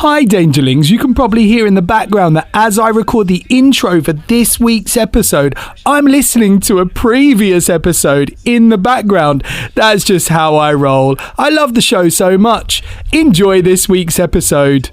Hi Dangerlings, you can probably hear in the background that as I record the intro for this week's episode, I'm listening to a previous episode in the background. That's just how I roll. I love the show so much. Enjoy this week's episode.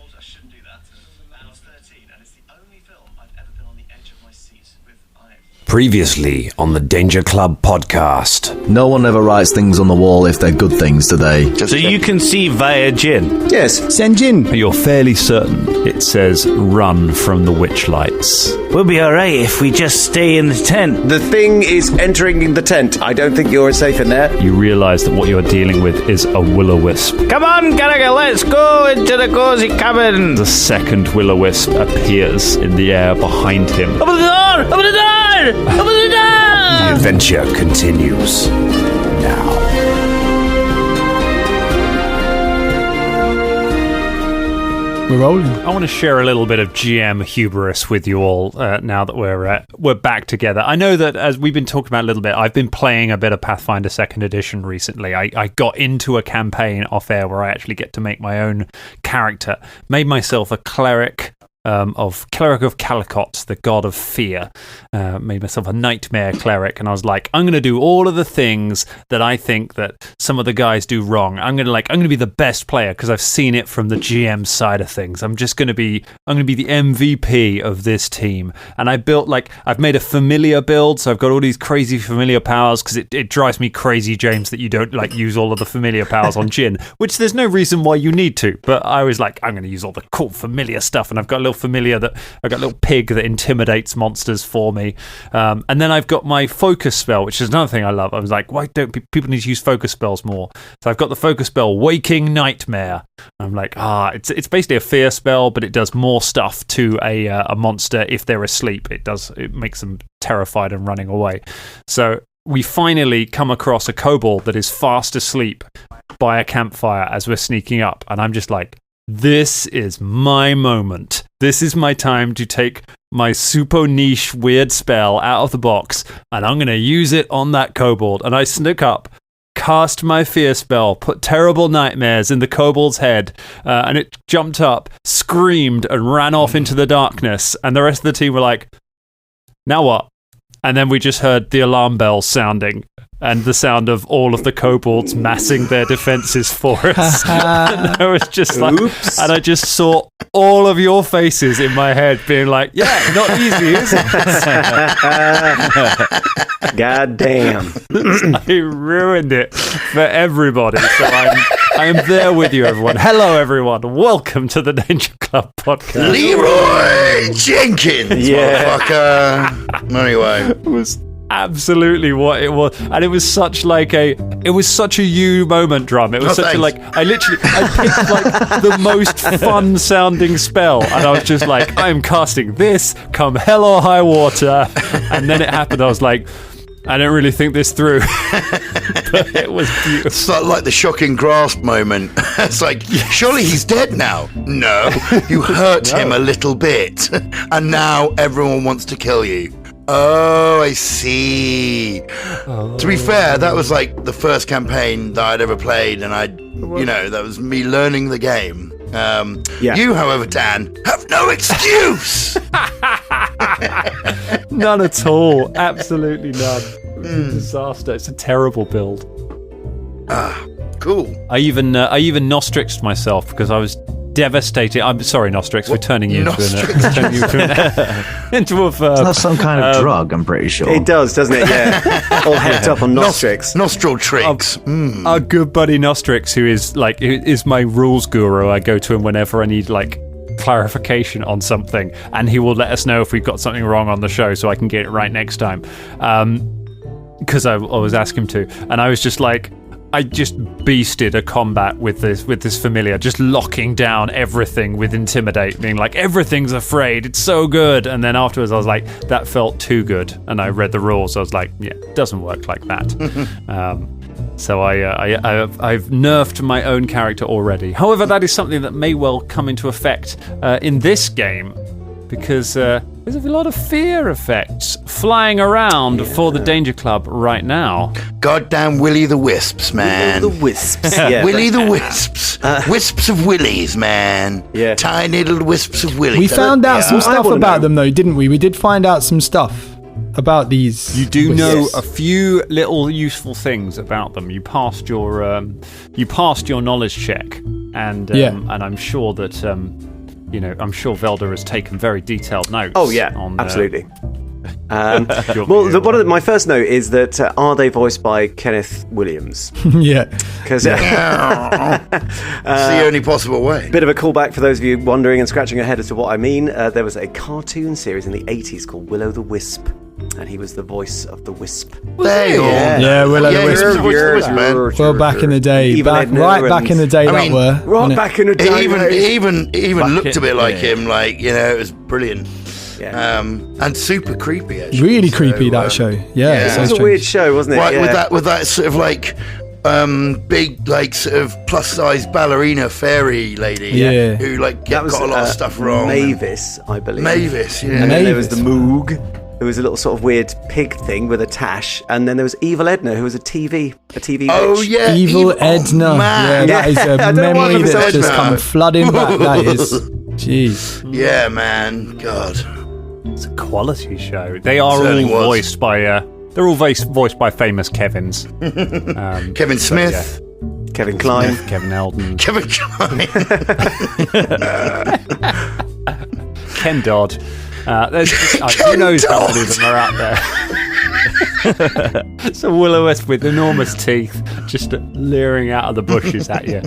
Previously on the Danger Club podcast. No one ever writes things on the wall if they're good things, do they? So you can see via Jin? Yes. Send Jin. You're fairly certain it says run from the witch lights. We'll be alright if we just stay in the tent. The thing is entering the tent. I don't think you're safe in there. You realise that what you're dealing with is a Will-o Wisp. Come on, Gallagher, let's go into the cozy cabin. The second Will-o Wisp appears in the air behind him. Open the door! Open the door! Open the door! The adventure continues now. We're rolling. I want to share a little bit of GM hubris with you all now that we're back together. I know that as we've been talking about a little bit, I've been playing a bit of Pathfinder 2nd Edition recently. I got into a campaign off air where I actually get to make my own character. Made myself a cleric of Calicut, the god of fear. Made myself a nightmare cleric, and I was like, I'm going to do all of the things that I think that some of the guys do wrong. I'm going to be the best player because I've seen it from the GM side of things. I'm going to be the MVP of this team. And I've made a familiar build, so I've got all these crazy familiar powers because it drives me crazy, James, that you don't use all of the familiar powers on Jin, which there's no reason why you need to. But I was like, I'm going to use all the cool familiar stuff, and I've got a little pig that intimidates monsters for me, and then I've got my focus spell, which is another thing I love. I was like, why don't people need to use focus spells more? So I've got the focus spell Waking Nightmare. I'm like, it's basically a fear spell, but it does more stuff to a monster if they're asleep. It makes them terrified and running away. So we finally come across a kobold that is fast asleep by a campfire as we're sneaking up, and I'm just like, this is my moment. This is my time to take my super niche weird spell out of the box, and I'm going to use it on that kobold. And I sneak up, cast my fear spell, put terrible nightmares in the kobold's head, and it jumped up, screamed, and ran off into the darkness. And the rest of the team were like, now what? And then we just heard the alarm bells sounding and the sound of all of the kobolds massing their defenses for us. And I was just like, oops. And I just saw all of your faces in my head being like, yeah, not easy, is it? God damn. I ruined it for everybody. So I am there with you, everyone. Hello, everyone. Welcome to the Danger Club podcast. Leroy Jenkins, motherfucker. Anyway. It was absolutely what it was, and it was such a you moment, Drum. It was I picked like the most fun sounding spell, and I was just like, I'm casting this come hell or high water. And then it happened. I was like, I don't really think this through. But it was beautiful. It's like the shocking grasp moment. It's like, surely he's dead now. No, you hurt him a little bit, and now everyone wants to kill you. Oh, I see. Oh. To be fair, that was like the first campaign that I'd ever played, and that was me learning the game. You, however, Dan, have no excuse. None at all. Absolutely none. It was a disaster. It's a terrible build. Cool. I even Nostrixed myself because I was devastated. I'm sorry, Nostrix. We're turning you into a verb. It's not some kind of drug, I'm pretty sure. It does, doesn't it? Yeah. All hecked up on Nostrix. Nostril tricks. Our good buddy Nostrix, who is my rules guru. I go to him whenever I need clarification on something, and he will let us know if we've got something wrong on the show, so I can get it right next time. Because I always ask him to, and I was just like, I just beasted a combat with this familiar, just locking down everything with Intimidate, being like, everything's afraid, it's so good. And then afterwards I was like, that felt too good. And I read the rules, I was like, yeah, it doesn't work like that. So I've nerfed my own character already. However, that is something that may well come into effect in this game, because There's a lot of fear effects flying around for the Danger Club right now. Goddamn Willy the Wisps, man. Will-o Wisps. Yeah. Willy the Wisps. Wisps of willies, man. Yeah. Tiny little wisps of willies. We found out some stuff wanna about know. them, though, didn't we? We did find out some stuff about these. You do know Yes. a few little useful things about them. You passed your knowledge check, and I'm sure that I'm sure Velda has taken very detailed notes. Oh yeah, on, absolutely. Well, My first note is that are they voiced by Kenneth Williams? Yeah. Because It's the only possible way. bit of a callback for those of you wondering and scratching your head as to what I mean. There was a cartoon series in the 80s called Will-o the Wisp, and he was the voice of the Wisp. There you are. Yeah, Will-o the Yeah, Wisp. you're the voice of the Wisp, man. Well, back in the day. Evil Back, Edna right back in the day, I mean, that were. Right back in the day. He even looked a bit like yeah. him, it was brilliant. Yeah. And super creepy, actually. Really So, creepy, that show. Yeah. it so It was a strange. weird show, wasn't it? Right, Yeah. with that sort of big, sort of plus-size ballerina fairy lady. Yeah. Who That got was a lot of stuff wrong. Mavis, I believe. Mavis, yeah. And then there was the Mavis. Moog, who was a little sort of weird pig thing with a tash, and then there was Evil Edna, who was a TV Oh witch. yeah, Evil Edna. man. Yeah, that is I a don't know why memory I'm so that's just Edna. come flooding back. That is. Jeez. Yeah, man. God. it's a quality show. They are Certainly all was. voiced by they're all voiced by famous Kevins. Kevin Smith. Kevin Kline. Kevin Eldon, Kevin Klein. Ken Dodd. Who knows how many of them are out there? It's a Will-o-Wisp with enormous teeth just leering out of the bushes at you.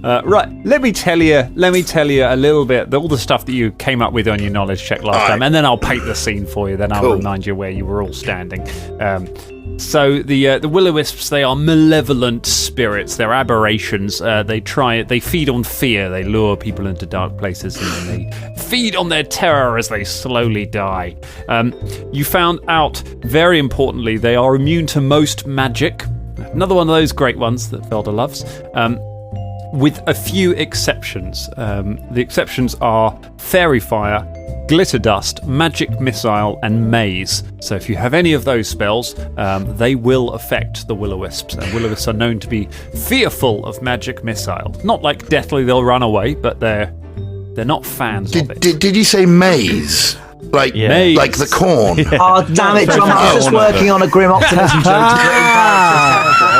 Right, let me tell you a little bit, all the stuff that you came up with on your knowledge check last time, and then I'll paint the scene for you, then I'll remind you where you were all standing. So the Will-o-Wisps, they are malevolent spirits. They're aberrations. They feed on fear. They lure people into dark places, and then they feed on their terror as they slowly die. You found out, very importantly, they are immune to most magic. Another one of those great ones that Velda loves. With a few exceptions. The exceptions are fairy fire, glitter dust, magic missile, and maze. So if you have any of those spells, they will affect the Will-o-Wisps. And Will-o-Wisps are known to be fearful of magic missile. Not like deathly they'll run away, but they're not fans of it. Did you say maze? Maze. Like the corn? Oh, damn it, John. I was just working on a grim optimism joke to put in characters.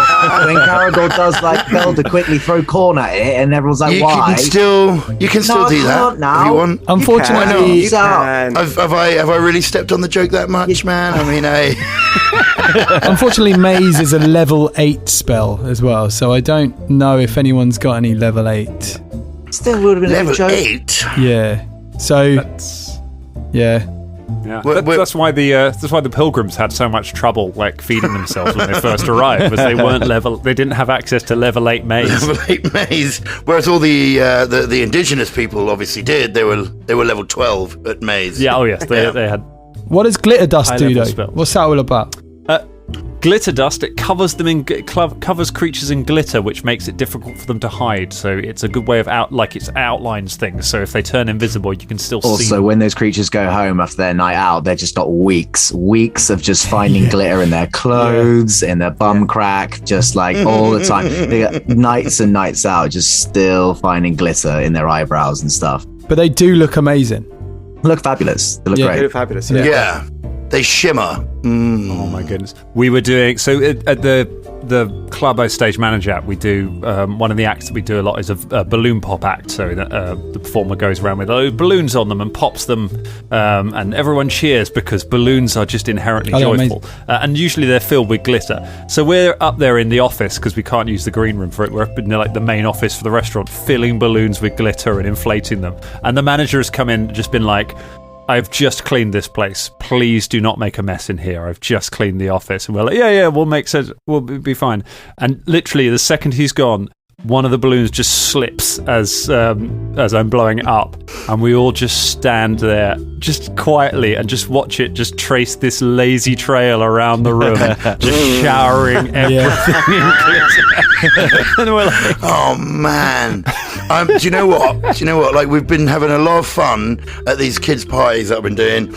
When Caragor does Velda quickly throw corn at it, and everyone's like, You why? can still do I that can't now. if you want. Unfortunately, You can. Have I really stepped on the joke that much, man? I mean, unfortunately, Maze is a level 8 spell as well, so I don't know if anyone's got any level 8. Still would have been a level good joke. 8. Yeah. So, yeah. Yeah, We're- that's why the pilgrims had so much trouble feeding themselves when they first arrived, was they didn't have access to level 8 maze. Level 8 maze. Whereas all the indigenous people obviously did. They were level 12 at maze. Yeah, oh yes, they had What does glitter dust do, High-level though? spells. What's that all about? glitter dust. It covers them covers creatures in glitter, which makes it difficult for them to hide. So it's a good way of it outlines things. So if they turn invisible, you can still see Also, them. when those creatures go home after their night out, they're just got weeks of just finding glitter in their clothes, in their bum crack, just all the time. They got nights and nights out, just still finding glitter in their eyebrows and stuff. But they do look amazing. Look fabulous. They look They great. look fabulous. Yeah. They shimmer. Oh my goodness. We were doing so at the club I stage manager at. We do one of the acts that we do a lot is a balloon pop act. So that the performer goes around with balloons on them and pops them, and everyone cheers because balloons are just inherently joyful. And usually they're filled with glitter. So we're up there in the office because we can't use the green room for it. We're up in the main office for the restaurant, filling balloons with glitter and inflating them. And the manager has come in and just been like, I've just cleaned this place. Please do not make a mess in here. I've just cleaned the office. And we're like, yeah, we'll make sense. We'll be fine. And literally, the second he's gone, one of the balloons just slips as I'm blowing it up, and we all just stand there just quietly and just watch it just trace this lazy trail around the room, just showering everything in glitter. And we're like, oh man. Do you know what? Like, we've been having a lot of fun at these kids' parties that I've been doing,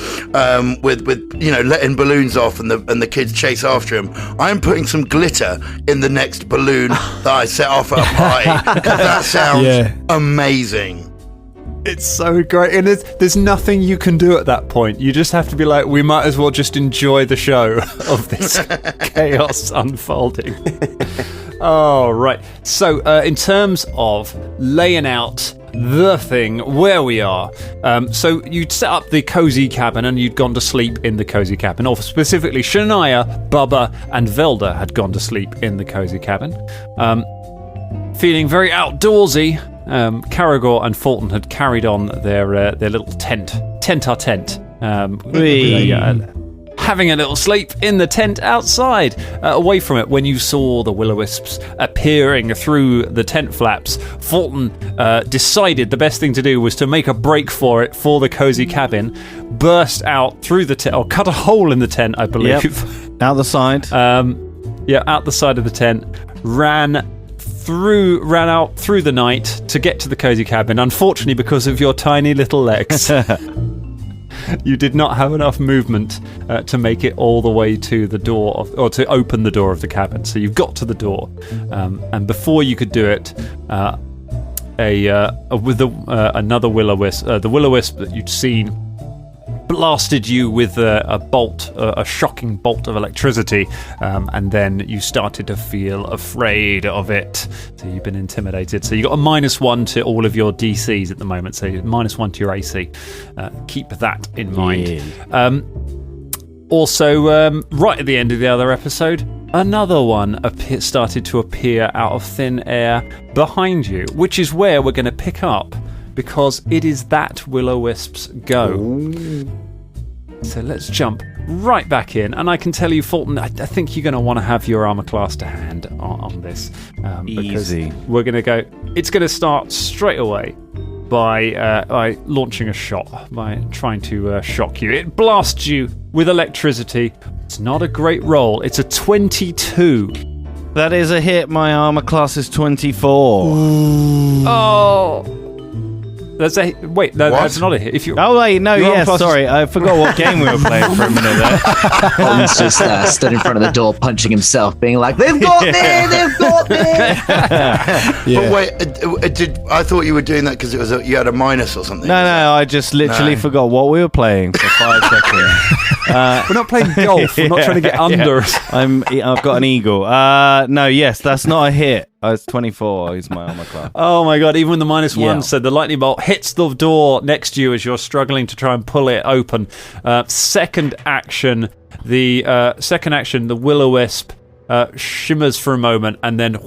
with letting balloons off and the kids chase after them. I'm putting some glitter in the next balloon that I set off at a party, because that sounds amazing. it's so great, and there's nothing you can do at that point. You just have to be like, we might as well just enjoy the show of this chaos unfolding. Oh, right. So, in terms of laying out the thing where we are, so you'd set up the cozy cabin and you'd gone to sleep in the cozy cabin, or specifically Shania, Bubba and Velda had gone to sleep in the cozy cabin, feeling very outdoorsy. Caragor and Folton had carried on their little tent, having a little sleep in the tent outside, away from it. When you saw the Will-o-Wisps appearing through the tent flaps, Folton decided the best thing to do was to make a break for it, for the cozy cabin, burst out through the tent, or cut a hole in the tent, I believe. Yep. Out the side. Out the side of the tent, ran out through the night to get to the cozy cabin. Unfortunately, because of your tiny little legs, you did not have enough movement to make it all the way to the door or to open the door of the cabin. So you got to the door, and before you could do it, another Will-o-Wisp, the Will-o-Wisp that you'd seen, blasted you with a shocking bolt of electricity, and then you started to feel afraid of it. So you've been intimidated. So you got a -1 to all of your DCs at the moment. So -1 to your AC. Keep that in mind. Also, right at the end of the other episode, another one started to appear out of thin air behind you, which is where we're going to pick up, because it is that Will-o-Wisp's go. Ooh. So let's jump right back in, and I can tell you, Folton, I think you're going to want to have your armor class to hand on this. Easy. We're going to go. It's going to start straight away by launching a shot, by trying to shock you. It blasts you with electricity. It's not a great roll. It's a 22. That is a hit. My armor class is 24. Ooh. Oh. That's not a hit. If you sorry, I forgot what game we were playing for a minute there. He's just stood in front of the door, punching himself, being like, "They've got me! They've got me!" But wait, I thought you were doing that because it was you had a minus or something. No, I just literally forgot what we were playing for 5 seconds. We're not playing golf. We're not trying to get under us. I've got an eagle. That's not a hit. It's 24. Is my armor class. Oh my god! Even when the -1 said, the lightning bolt hits the door next to you as you're struggling to try and pull it open. Second action, the Will-o-Wisp shimmers for a moment, and then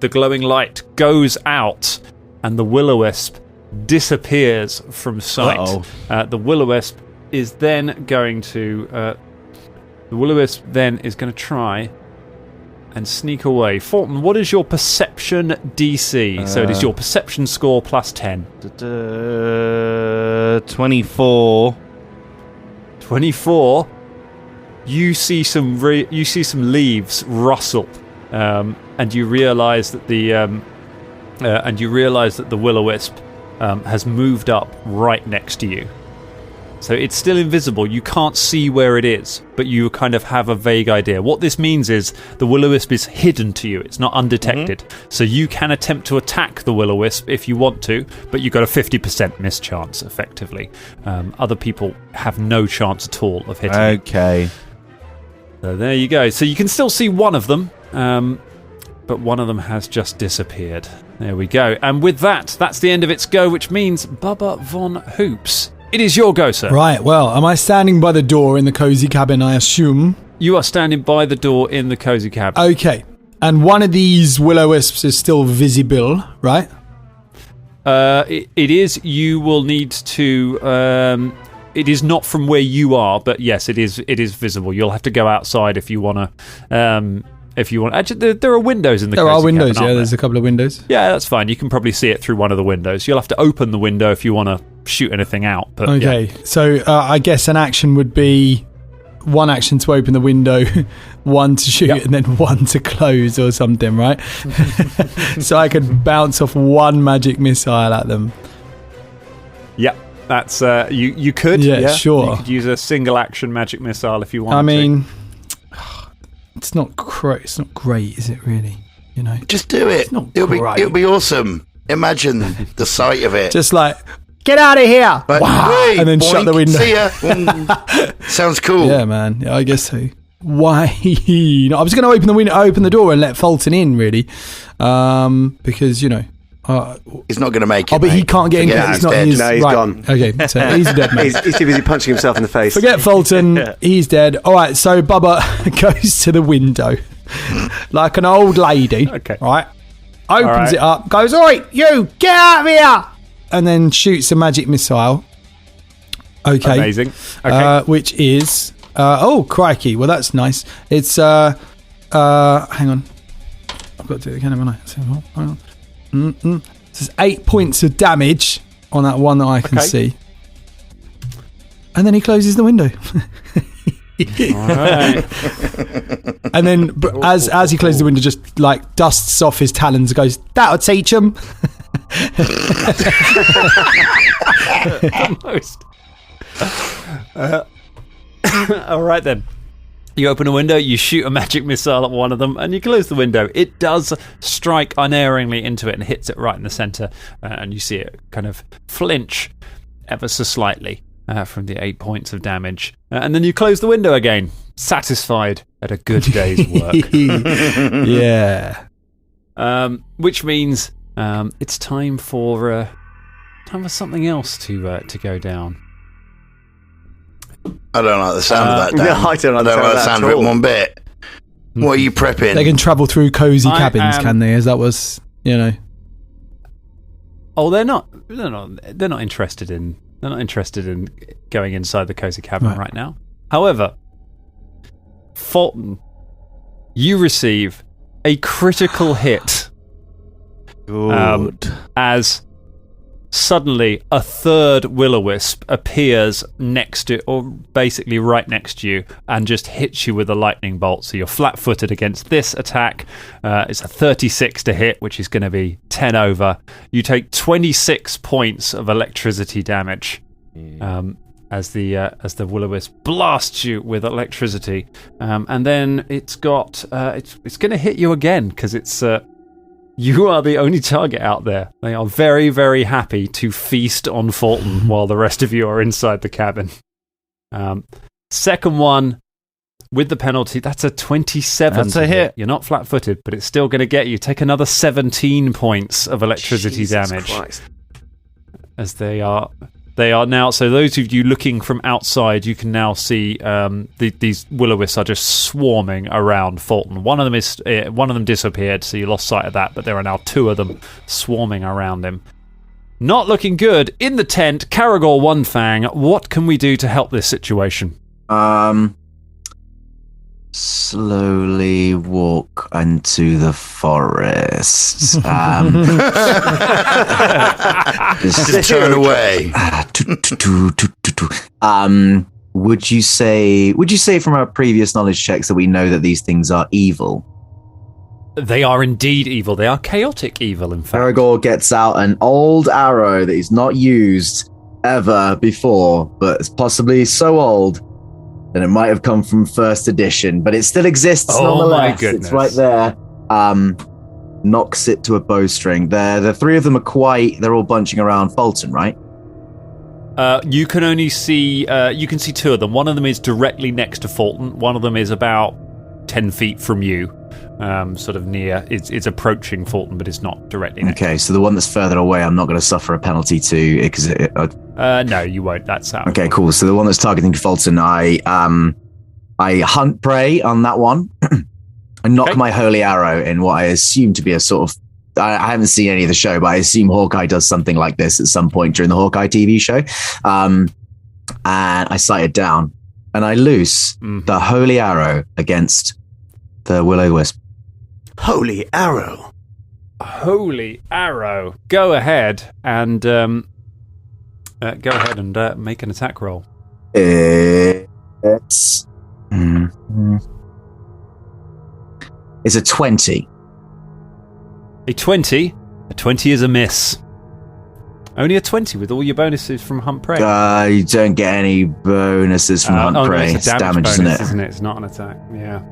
the glowing light goes out, and the Will-o-Wisp disappears from sight. The Will-o-Wisp is then going to try and sneak away. Folton, what is your perception DC? So it is your perception score plus 10. 24. 24. You see some leaves rustle, and you realise that the Will-o-Wisp has moved up right next to you. So it's still invisible. You can't see where it is, but you kind of have a vague idea. What this means is the Will-o-Wisp is hidden to you. It's not undetected. Mm-hmm. So you can attempt to attack the Will-o-Wisp if you want to, but you've got a 50% miss chance, effectively. Other people have no chance at all of hitting. Okay. So there you go. So you can still see one of them, but one of them has just disappeared. There we go. And with that, that's the end of its go, which means Bubba Von Hoops, it is your go, sir. Right, well, am I standing by the door in the cozy cabin, I assume? You are standing by the door in the cozy cabin. Okay. And one of these Will-o-Wisps is still visible, right? It is. You will need to... it is not from where you are, but yes, it is visible. You'll have to go outside if you want to... Actually, there are windows in the cozy cabin. There are windows, there's a couple of windows. Yeah, that's fine. You can probably see it through one of the windows. You'll have to open the window if you want to shoot anything out. But Okay, so I guess an action would be one action to open the window, one to shoot, and then one to close or something, right? So I could bounce off one magic missile at them. Yeah, that's you could. Yeah, sure. You could use a single action magic missile if you wanted. I mean, it's not great. It's not great, is it? Really? You know, Just do it. It's not It'll great. be awesome. Imagine the sight of it. just like get out of here, Like, wow, "Hey, and then shut the boink, window. See ya." Sounds cool. Yeah, man. Yeah, I guess so. Why? No, I was going to open the door and let Folton in, really, because He's not going to make it. but he mate. can't get in. Forget It's it, not he's his. dead. No, he's right. gone. Okay, so he's dead, mate. He's too busy punching himself in the face. Forget Folton. He's dead. All right, so Bubba goes to the window like an old lady. Okay. Right. Opens right. it up. Goes, "All right, you get out of here!" And then shoots a magic missile. Okay. Amazing. Okay. Which is oh crikey! Well, that's nice. It's hang on. I've got to do it again, haven't I? So, hang on. There's 8 points of damage on that one that I can see. And then he closes the window. Alright. And then as he closes the window, just like dusts off his talons and goes, "That'll teach him." Almost. All right then. You open a window, you shoot a magic missile at one of them, and you close the window. It does strike unerringly into it and hits it right in the centre, and you see it kind of flinch ever so slightly from the 8 points of damage. And then you close the window again, satisfied at a good day's work. Yeah. Which means it's time for something else to go down. I don't like the sound of that. Dan. No, I don't like the the sound sound of of that it one bit. What are you prepping? They can travel through cozy cabins, am- can they? As that was, Oh, they're not interested in. They're not interested in going inside the cozy cabin right now. However, Folton, you receive a critical hit. Good. As suddenly a third Will-o Wisp appears next to, or basically right next to you, and just hits you with a lightning bolt. So you're flat-footed against this attack. It's a 36 to hit, which is going to be 10 over. You take 26 points of electricity damage as the Will-o Wisp blasts you with electricity, and then it's going to hit you again because it's. You are the only target out there. They are very, very happy to feast on Folton while the rest of you are inside the cabin. Second one, with the penalty, that's a 27. That's a hit. You're not flat-footed, but it's still going to get you. Take another 17 points of electricity Jesus damage. Christ. As they are now. So those of you looking from outside, you can now see these Will-o Wisps are just swarming around Folton. One of them disappeared, so you lost sight of that. But there are now two of them swarming around him. Not looking good in the tent. Caragor One Fang. What can we do to help this situation? Slowly walk into the forest. Just turn away. Would you say from our previous knowledge checks that we know that these things are evil? They are indeed evil. They are chaotic evil, in fact. Caragor gets out an old arrow that he's not used ever before, but it's possibly so old that it might have come from first edition, but it still exists nonetheless. My goodness. It's right there. Knocks it to a bowstring. The three of them are they're all bunching around Folton, right? You can only see two of them. One of them is directly next to Folton. One of them is about 10 feet from you, sort of near. It's approaching Folton, but it's not directly next. Okay, so the one that's further away, I'm not going to suffer a penalty to because no, you won't. That's out. Okay, cool. So the one that's targeting Folton, I hunt prey on that one. I knock my holy arrow in what I assume to be a sort of. I haven't seen any of the show, but I assume Hawkeye does something like this at some point during the Hawkeye TV show. And I sight it down, and I loose the holy arrow against the Will-o Wisp. Holy arrow. Holy arrow. Go ahead and Go ahead and make an attack roll. It's a 20. A 20? A 20 is a miss. Only a 20 with all your bonuses from Hunt Prey. You don't get any bonuses from Hunt Prey. It's a damage bonus, isn't it? It's not an attack. Yeah.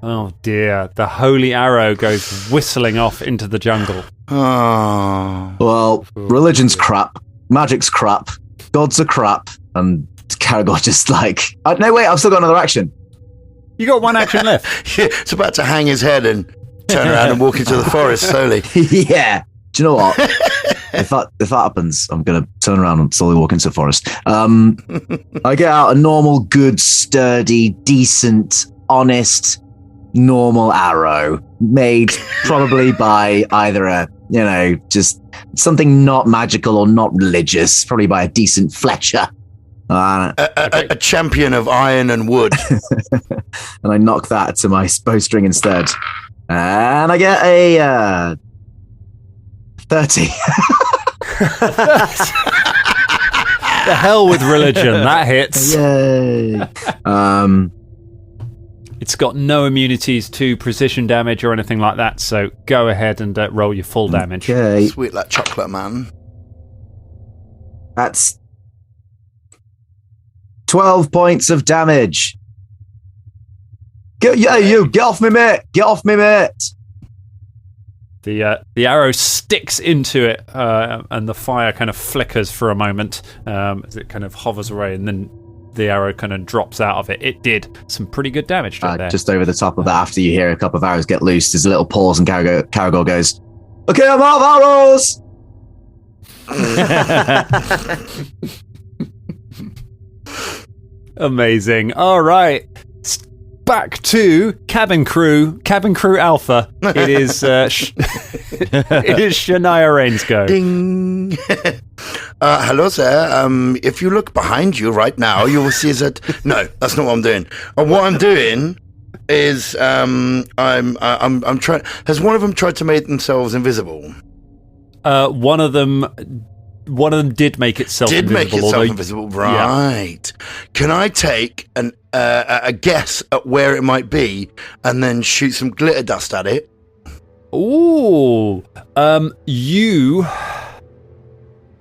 Oh dear. The holy arrow goes whistling off into the jungle. Oh. Well, religion's crap. Magic's crap. Gods are crap. And Caragor just like... no, wait, I've still got another action. You got one action left. Yeah, it's about to hang his head and turn around and walk into the forest slowly. Yeah. Do you know what? If that happens, I'm going to turn around and slowly walk into the forest. I get out a normal, good, sturdy, decent, honest, normal arrow made probably by either just something not magical or not religious, probably by a decent Fletcher. A champion of iron and wood. And I knock that to my bowstring instead. And I get a 30. The hell with religion. That hits. Yay. It's got no immunities to precision damage or anything like that, so go ahead and roll your full damage. Okay. Sweet like chocolate, man. That's 12 points of damage. Get off me, mate. Get off me, mate. The arrow sticks into it, and the fire kind of flickers for a moment as it kind of hovers away, and then the arrow kind of drops out of it. It did some pretty good damage to it there. Just over the top of that, after you hear a couple of arrows get loose, there's a little pause, and Caragor goes, "Okay, I'm out of arrows." Amazing. All right. Back to Cabin Crew Alpha. It is it is Shania Rain's go. Ding. Hello there. If you look behind you right now, you will see that. No, that's not what I'm doing. What I'm doing is I'm trying. Has one of them tried to make themselves invisible? One of them did make itself invisible. Right. Yeah. Can I take a guess at where it might be and then shoot some glitter dust at it? Ooh.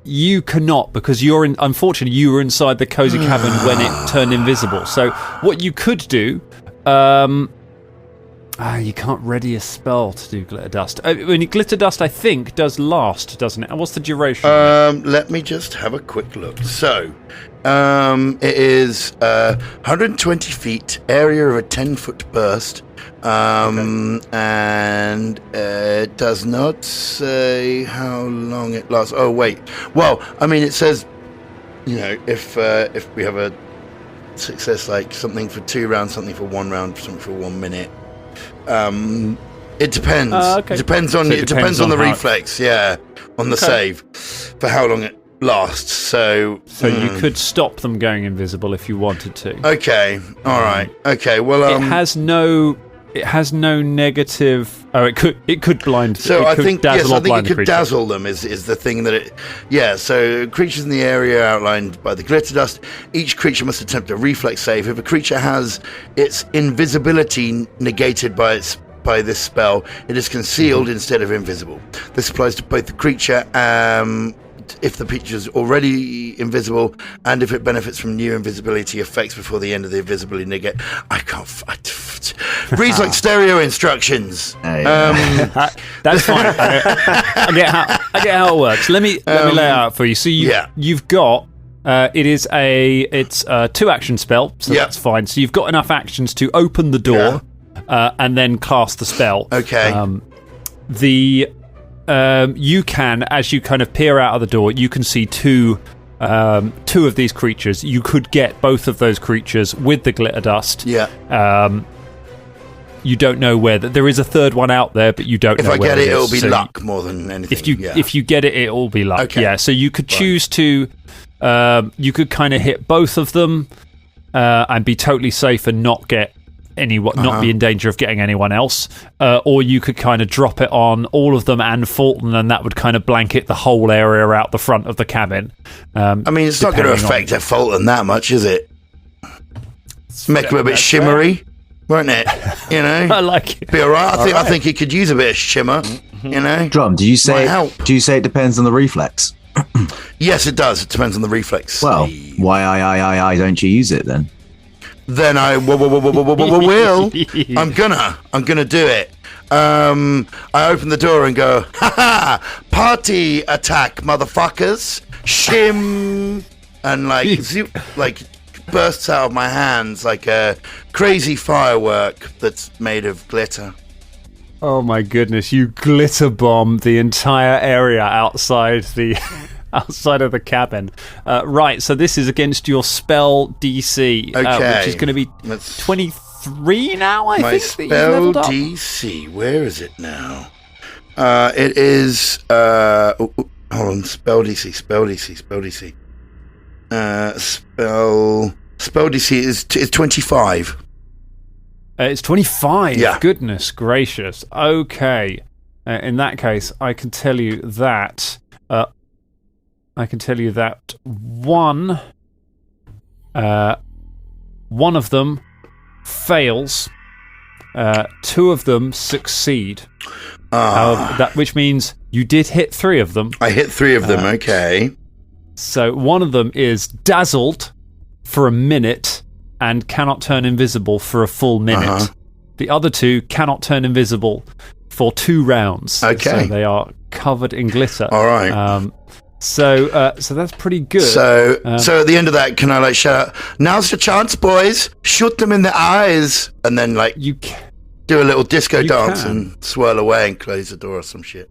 You cannot, because unfortunately you were inside the cozy cabin when it turned invisible. So what you could do, you can't ready a spell to do glitter dust. Glitter dust, I think, does last, doesn't it? And what's the duration? Let me just have a quick look. So, it is 120 feet, area of a 10-foot burst, and it does not say how long it lasts. Oh, wait. Well, I mean, it says, if we have a success, like something for 2 rounds, something for 1 round, something for 1 minute. It depends. Okay. It depends on the reflex, on the save for how long it lasts. So you could stop them going invisible if you wanted to. Okay. All right. Okay. Well, it has no negative. Oh, it could blind. So I think it could creature. dazzle them. Is the thing that it? Yeah. So creatures in the area outlined by the glitter dust. Each creature must attempt a reflex save. If a creature has its invisibility negated by this spell, it is concealed instead of invisible. This applies to both the creature, if the creature is already invisible, and if it benefits from new invisibility effects before the end of the invisibility negate. I can't. Reads like stereo instructions. That's fine. I get how it works. Let me lay it out for you. So you've got. It's a 2-action spell, so that's fine. So you've got enough actions to open the door and then cast the spell. Okay. You can, as you kind of peer out of the door, you can see two of these creatures. You could get both of those creatures with the glitter dust. Yeah. You don't know where there is a third one out there, but you don't know where it is. If I get it, it'll be luck more than anything. If you get it, it'll be luck. Okay. Yeah. So you could choose to. You could kind of hit both of them and be totally safe and not get not be in danger of getting anyone else, or you could kind of drop it on all of them and Folton, and that would kind of blanket the whole area out the front of the cabin. I mean, it's not going to affect a Folton that much, is it? Make him a bit shimmery, won't it? You know, I like it. Be all right. I think he could use a bit of shimmer. You know, Drum. Do you say it depends on the reflex? Yes, it does. It depends on the reflex. Well, why don't you use it then? Then I will. I'm gonna do it. I open the door and go, ha ha! Party attack, motherfuckers! Shim, and like bursts out of my hands like a crazy firework that's made of glitter. Oh my goodness! You glitter bomb the entire area outside the of the cabin. Right, so this is against your spell DC, which is going to be 23 now. I think my spell DC. Where is it now? It is. Hold on. Spell DC. Spell DC is 25. It's 25. Yeah. Goodness gracious. Okay. In that case, I can tell you that. One of them fails. Two of them succeed. Which means you did hit 3 of them. I hit 3 of them. Okay. So one of them is dazzled for a minute and cannot turn invisible for a full minute. The other 2 cannot turn invisible for 2 rounds. Okay. So they are covered in glitter. All right. So that's pretty good. So at the end of that, can I shout out, "Now's your chance, boys! Shoot them in the eyes!" And then do a little disco dance and swirl away and close the door or some shit.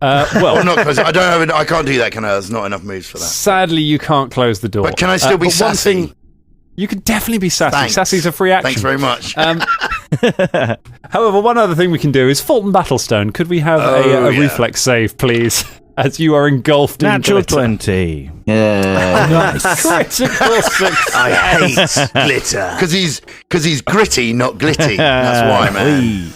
Well, not close. I can't do that. Can I? There's not enough moves for that. Sadly, you can't close the door. But can I still be sassy? You can definitely be sassy. Thanks. Sassy's a free action. Thanks very much. However, one other thing we can do is Folton Battlestone. Could we have a reflex save, please? As you are engulfed in Natural glitter. 20. Yeah. Nice. Critical success. I hate glitter because he's gritty, not glitty. That's why, man.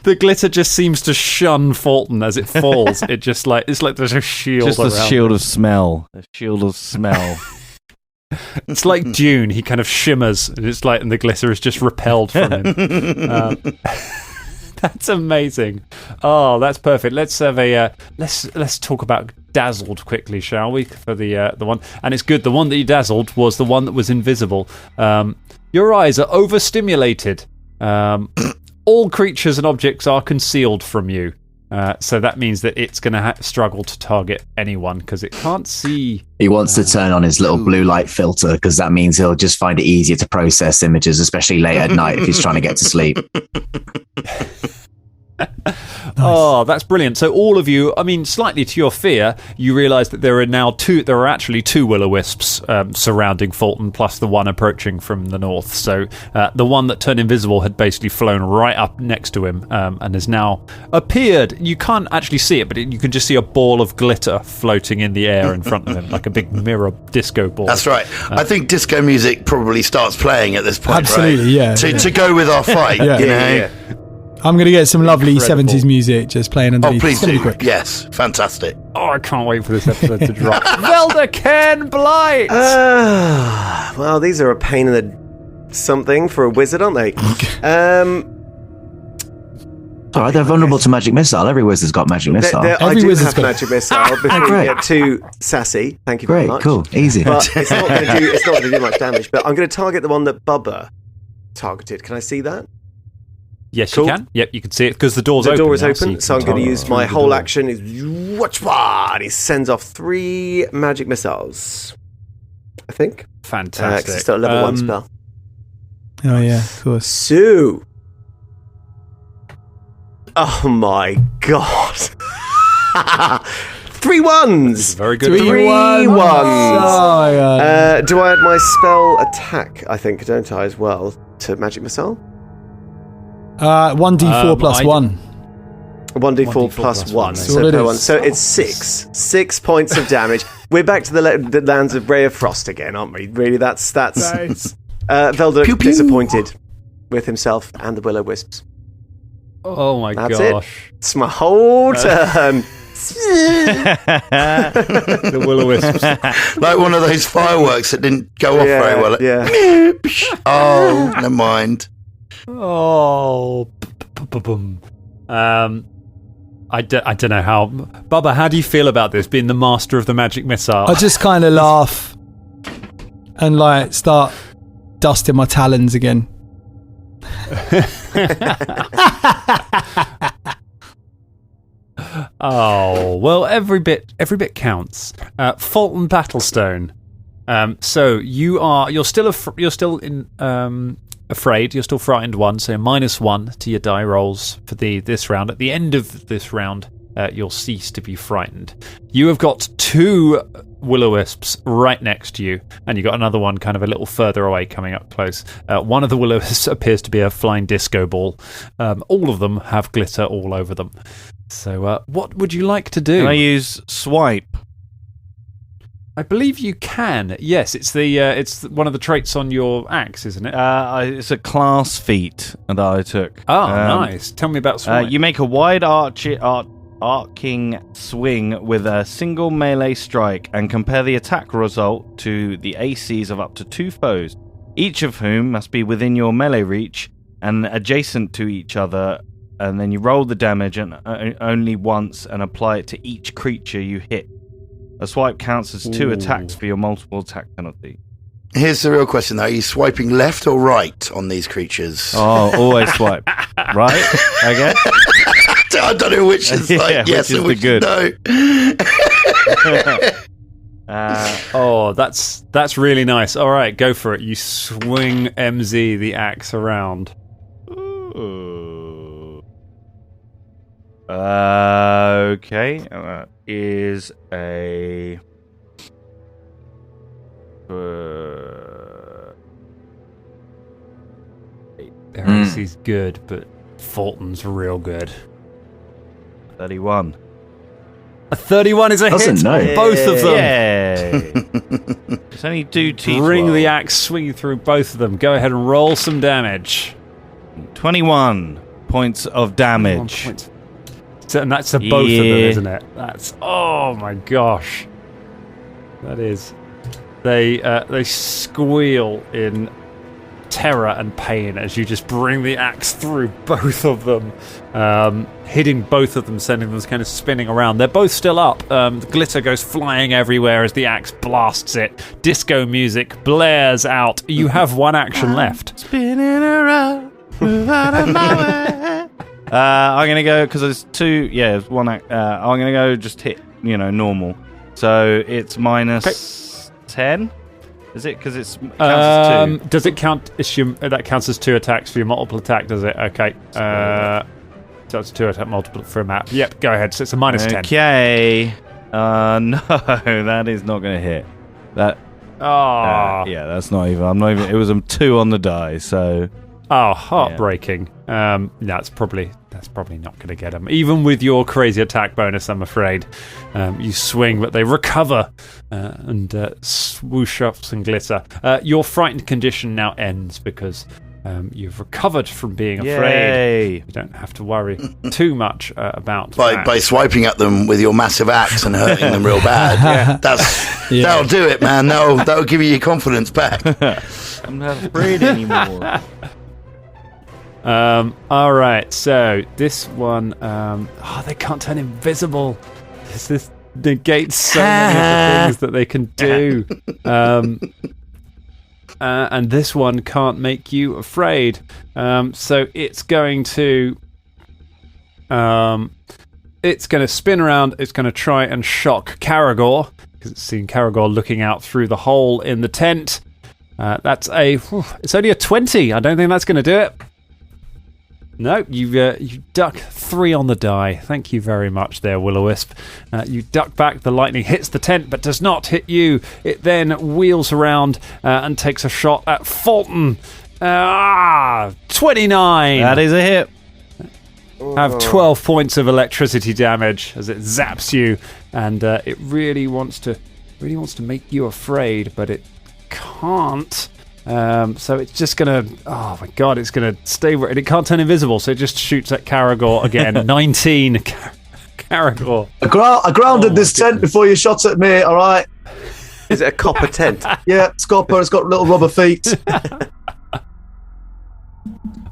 The glitter just seems to shun Folton as it falls. It just it's like there's a shield Just a around. shield of smell. A shield of smell. It's like Dune. He kind of shimmers, and and the glitter is just repelled from him. That's amazing. Oh, that's perfect. Let's have let's talk about dazzled quickly, shall we? For the one, and it's good. The one that you dazzled was the one that was invisible. Your eyes are overstimulated. All creatures and objects are concealed from you. So that means that it's going to struggle to target anyone because it can't see. He wants to turn on his little blue light filter because that means he'll just find it easier to process images, especially late at night if he's trying to get to sleep. Nice. Oh, that's brilliant. So all of you, I mean, slightly to your fear, you realise that there are actually 2 Will-o Wisps surrounding Folton, plus the one approaching from the north. So the one that turned invisible had basically flown right up next to him and has now appeared. You can't actually see it, but you can just see a ball of glitter floating in the air in front of him, like a big mirror disco ball. That's right. I think disco music probably starts playing at this point, absolutely, right? Yeah. To go with our fight, Yeah. I'm going to get some lovely 70s music just playing underneath. Oh, please do. Quick. Yes, fantastic. Oh, I can't wait for this episode to drop. Velda Ken Blight! Well, these are a pain in the something for a wizard, aren't they? All right, they're vulnerable to magic missile. Every wizard's got magic missile. I do have magic missile before we get too sassy. Thank you very much. Great, cool, easy. But it's not going to do much damage. But I'm going to target the one that Bubba targeted. Can I see that? Yes, Cool. you can. Yep, you can see it because the door's open. The door is now, open, so I'm going to use my whole action. And he sends off 3 magic missiles. I think. Fantastic. It's still a level 1 spell. Oh, yeah, of course. So. Oh my god. 3 ones! Very good. 3 ones! Oh, yeah. Do I add my spell attack, I think, don't I, as well, to magic missile? 1d4 plus 1. 1d4 plus 1. So, per one. So it's 6. 6 points of damage. We're back to the lands of Ray of Frost again, aren't we? Really, that's Nice. Velda Pew, pew. disappointed with himself and the Will-o Wisps. Oh my That's gosh. it. It's my whole turn. The Will-o Wisps. Like one of those fireworks that didn't go off very well. Yeah. Oh, never mind. Oh. Boom. I don't know how. Bubba, how do you feel about this, being the master of the magic missile? I just kind of laugh and like start dusting my talons again. Oh well, every bit counts. Folton Battlestone. So you're still afraid. You're still frightened one. So -1 to your die rolls for this round. At the end of this round, you'll cease to be frightened. You have got 2 Will-o Wisps right next to you, and you got another one kind of a little further away coming up close. One of the Will-o Wisps appears to be a flying disco ball. All of them have glitter all over them. So what would you like to do? Can I use swipe? I believe you can. Yes, it's it's one of the traits on your axe, isn't it? It's a class feat that I took. Oh, nice. Tell me about swipe. You make a wide arcing swing with a single melee strike and compare the attack result to the ACs of up to 2 foes, each of whom must be within your melee reach and adjacent to each other, and then you roll the damage and only once and apply it to each creature you hit. A swipe counts as 2 attacks for your multiple attack penalty. Here's the real question, though. Are you swiping left or right on these creatures? Oh, always swipe. Right? Okay. I don't know which is like yes which is and which the good. No. That's really nice. All right, go for it. You swing MZ the axe around. Okay. Is a. Their AC's good, but Fulton's real good. 31. A 31 is a hit. No. Both of them. Yay! It's only 2 T12. Bring the axe swinging through both of them. Go ahead and roll some damage. 21 points of damage. And that's to both of them, isn't it? That's oh my gosh. That is. They squeal in terror and pain as you just bring the axe through both of them, hitting both of them, sending them kind of spinning around. They're both still up. The glitter goes flying everywhere as the axe blasts it. Disco music blares out. You have 1 action left. Spinning around, move out of my way. I'm gonna go because there's 2. Yeah, there's 1. I'm gonna go just hit. Normal. So it's minus 10. Is it? Because it counts as 2. Does it count? That counts as 2 attacks for your multiple attack, does it? Okay. So it's 2 attack multiple for a map. Yep, go ahead. So it's a minus 10. Okay. No, that is not going to hit. That. Yeah, that's not even. I'm not even. It was a 2 on the die, so. Oh, heartbreaking. Yeah. That's probably not going to get them. Even with your crazy attack bonus, I'm afraid. You swing, but they recover and swoosh up some glitter. Your frightened condition now ends because you've recovered from being afraid. Yay. You don't have to worry too much about that. By swiping at them with your massive axe and hurting them real bad. That'll do it, man. That'll give you your confidence back. I'm not afraid anymore. All right, so this one, they can't turn invisible. This negates so many of the things that they can do. And this one can't make you afraid. So it's going to spin around. It's going to try and shock Caragor because it's seen Caragor looking out through the hole in the tent. It's only a 20. I don't think that's going to do it. No, you duck 3 on the die. Thank you very much there, Will-o Wisp. You duck back, the lightning hits the tent but does not hit you. It then wheels around and takes a shot at Folton. 29! That is a hit. Have 12 points of electricity damage as it zaps you, and it really wants to make you afraid, but it can't. So it's just gonna. Oh my god! It's gonna stay where it can't turn invisible. So it just shoots at Caragor again. 19. Caragor. I grounded this tent before you shot at me. All right. Is it a copper tent? Yeah, it's copper. It's got little rubber feet.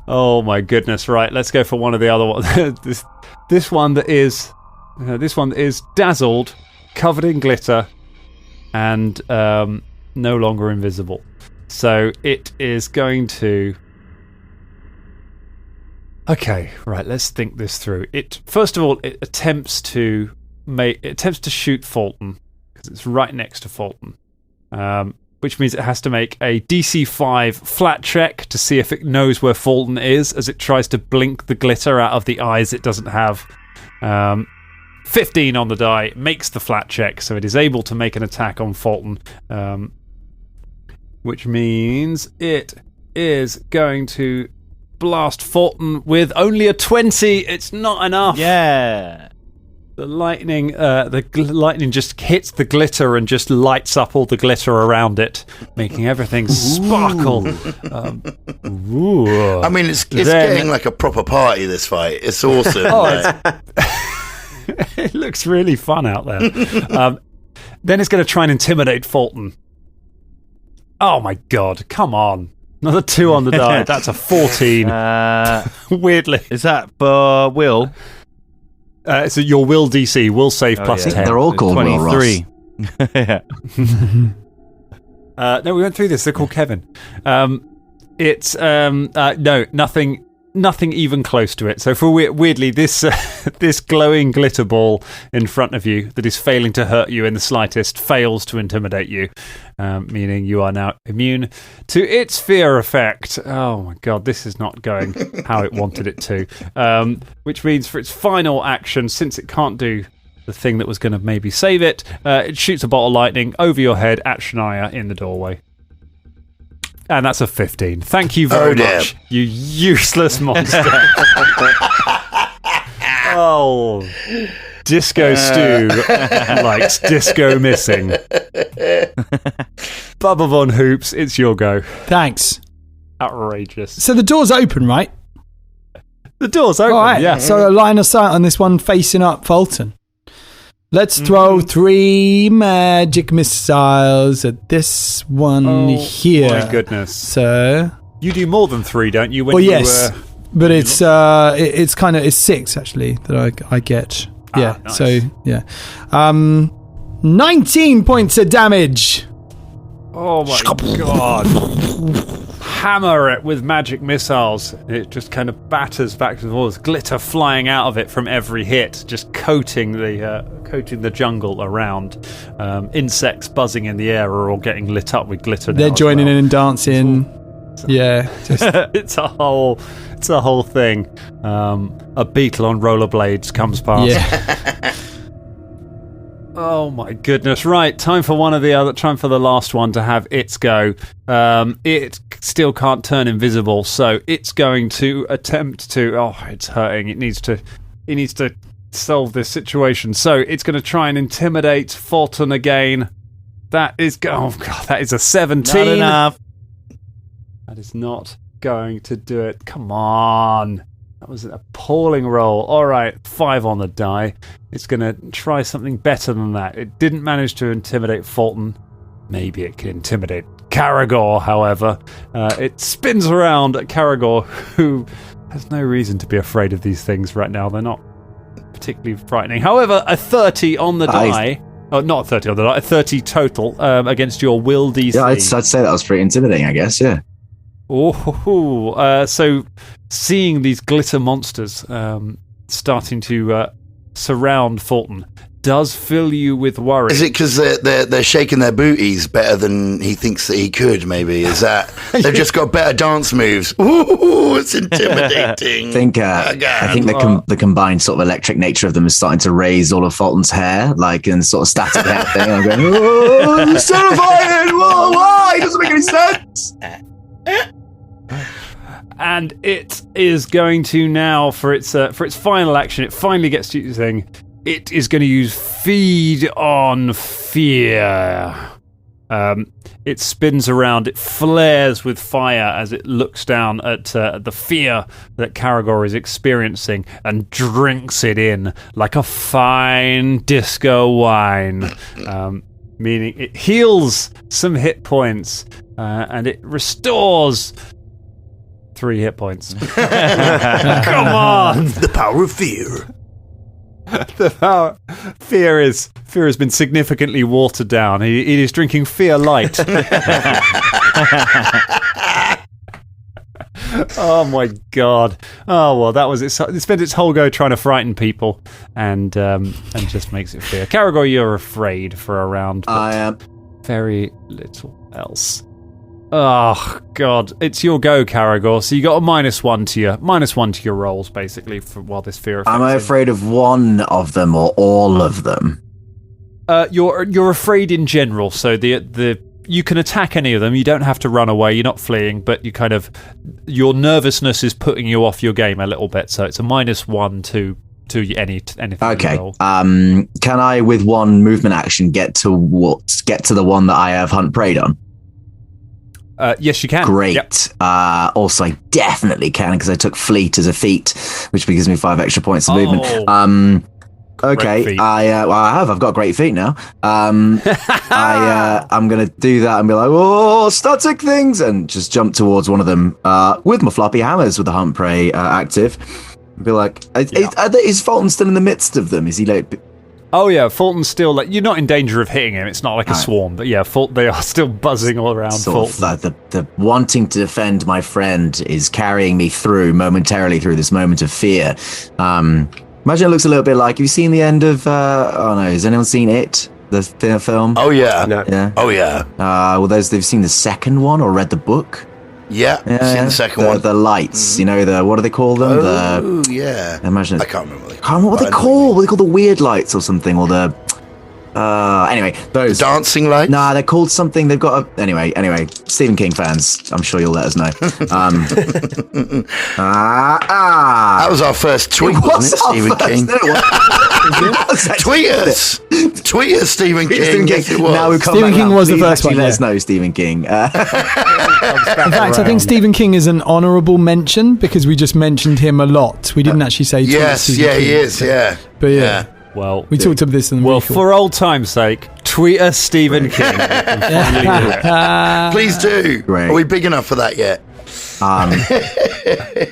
Oh my goodness! Right, let's go for one of the other ones. this one that is dazzled, covered in glitter, and no longer invisible. So it is going to. Okay, right. Let's think this through. It first of all, it attempts to shoot Folton because it's right next to Folton. Which means it has to make a DC 5 flat check to see if it knows where Folton is as it tries to blink the glitter out of the eyes it doesn't have. 15 on the die, makes the flat check, so it is able to make an attack on Folton, which means it is going to blast Folton with only a 20. It's not enough. Yeah. The lightning just hits the glitter and just lights up all the glitter around it, making everything sparkle. I mean, it's getting like a proper party, this fight. It's awesome. It looks really fun out there. Then it's going to try and intimidate Folton. Oh my god, come on. Another 2 on the die. That's a 14. Weirdly. Is that for Will? So your will DC, will save plus 10. They're all called 23. No, we went through this. They're called Kevin. It's no, nothing even close to it. So for weirdly, this this glowing glitter ball in front of you that is failing to hurt you in the slightest fails to intimidate you, meaning you are now immune to its fear effect. Oh my god, this is not going how it wanted it to. Which means for its final action, since it can't do the thing that was going to maybe save it, it shoots a bolt of lightning over your head at Shania in the doorway. And that's a 15. Thank you very much, you useless monster. Oh, Disco Stew likes disco missing. Bubba Von Hoops, it's your go. Thanks. Outrageous. So the door's open, right? The door's open, all right. yeah. So a line of sight on this one facing up Folton. Let's throw 3 magic missiles at this one here. My goodness. So you do more than 3, don't you? Well, yes, but it's kind of 6 actually that I get. Yeah. Nice. So yeah, 19 points of damage. Oh my god. Hammer it with magic missiles. It just kind of batters back to the walls, glitter flying out of it from every hit, just coating the jungle around. Insects buzzing in the air are all getting lit up with glitter now. They're joining in and dancing. Yeah, it's a whole thing. A beetle on rollerblades comes past. Yeah. Oh my goodness! Right, time for the last one to have its go. It still can't turn invisible, so it's going to attempt to. Oh, it's hurting. It needs to solve this situation. So it's going to try and intimidate Folton again. That is that is a 17. Not enough. That is not going to do it. Come on. That was an appalling roll. All right, 5 on the die. It's going to try something better than that. It didn't manage to intimidate Folton. Maybe it can intimidate Caragor, however. It spins around at Caragor, who has no reason to be afraid of these things right now. They're not particularly frightening. However, a 30 on the die. Oh, not a 30 on the die. A 30 total against your will DC. Yeah, I'd say that was pretty intimidating, I guess, yeah. Oh, so seeing these glitter monsters starting to surround Folton does fill you with worry. Is it because they're shaking their booties better than he thinks that he could? Maybe is that they've just got better dance moves? Ooh, it's intimidating. I think the combined sort of electric nature of them is starting to raise all of Folton's hair, like in sort of static hair thing. I'm going, oh, it's terrifying! Whoa, why? It doesn't make any sense. And it is going to now, for its final action, it finally gets to using. It is going to use Feed on Fear. It spins around, it flares with fire as it looks down at the fear that Caragor is experiencing and drinks it in like a fine disco wine. Meaning it heals some hit points and it restores 3 hit points. Come on! The power of fear. Fear has been significantly watered down. He is drinking Fear Light. Oh my god! Oh well, that was it. It spent its whole go trying to frighten people, and just makes it fear. Caragor, you're afraid for a round. I am. Very little else. Oh god, it's your go, Caragor. So you got a -1 to your rolls, basically, for while this fear. Am I afraid of one of them or all of them? You're afraid in general. So the you can attack any of them. You don't have to run away. You're not fleeing, but your nervousness is putting you off your game a little bit. So it's a -1 to anything. Okay. Can I, with one movement action, get to the one that I have Hunt Preyed on? Yes, you can. Great. Yep. Also, I definitely can because I took Fleet as a feat, which gives me 5 extra points of movement. Okay. Feat. I've got great feet now. I'm gonna do that and be like, oh, static things, and just jump towards one of them with my floppy hammers with the Hunt Prey active. Be like, is Folton still in the midst of them? Is he like? Oh yeah, Folton's still you're not in danger of hitting him. It's not like a swarm, but yeah, they are still buzzing all around. The wanting to defend my friend is carrying me momentarily through this moment of fear. Imagine it looks a little bit like. Have you seen the end of? Has anyone seen it? The film? Oh yeah, no. Yeah. Oh yeah. They've seen the second one or read the book. Yeah, seen the second one. The lights, what do they call them? Oh, yeah. Imagine I can't remember. What they call. What they call the weird lights or something, or the. Anyway, those dancing lights. Nah, they're called something. They've got a. Anyway, Stephen King fans, I'm sure you'll let us know. That was our first tweet, wasn't it, Stephen King? Tweet us, Stephen King. Yes, it was. Now we've come Stephen back King around. was the Please first one. Let us know, Stephen King. In fact, I think Stephen King is an honourable mention because we just mentioned him a lot. We didn't actually say. Yes, Stephen King, he is. Yeah, but yeah. Well, we talked about this in the week. For old time's sake, tweet us Stephen King. Please do. Great. Are we big enough for that yet?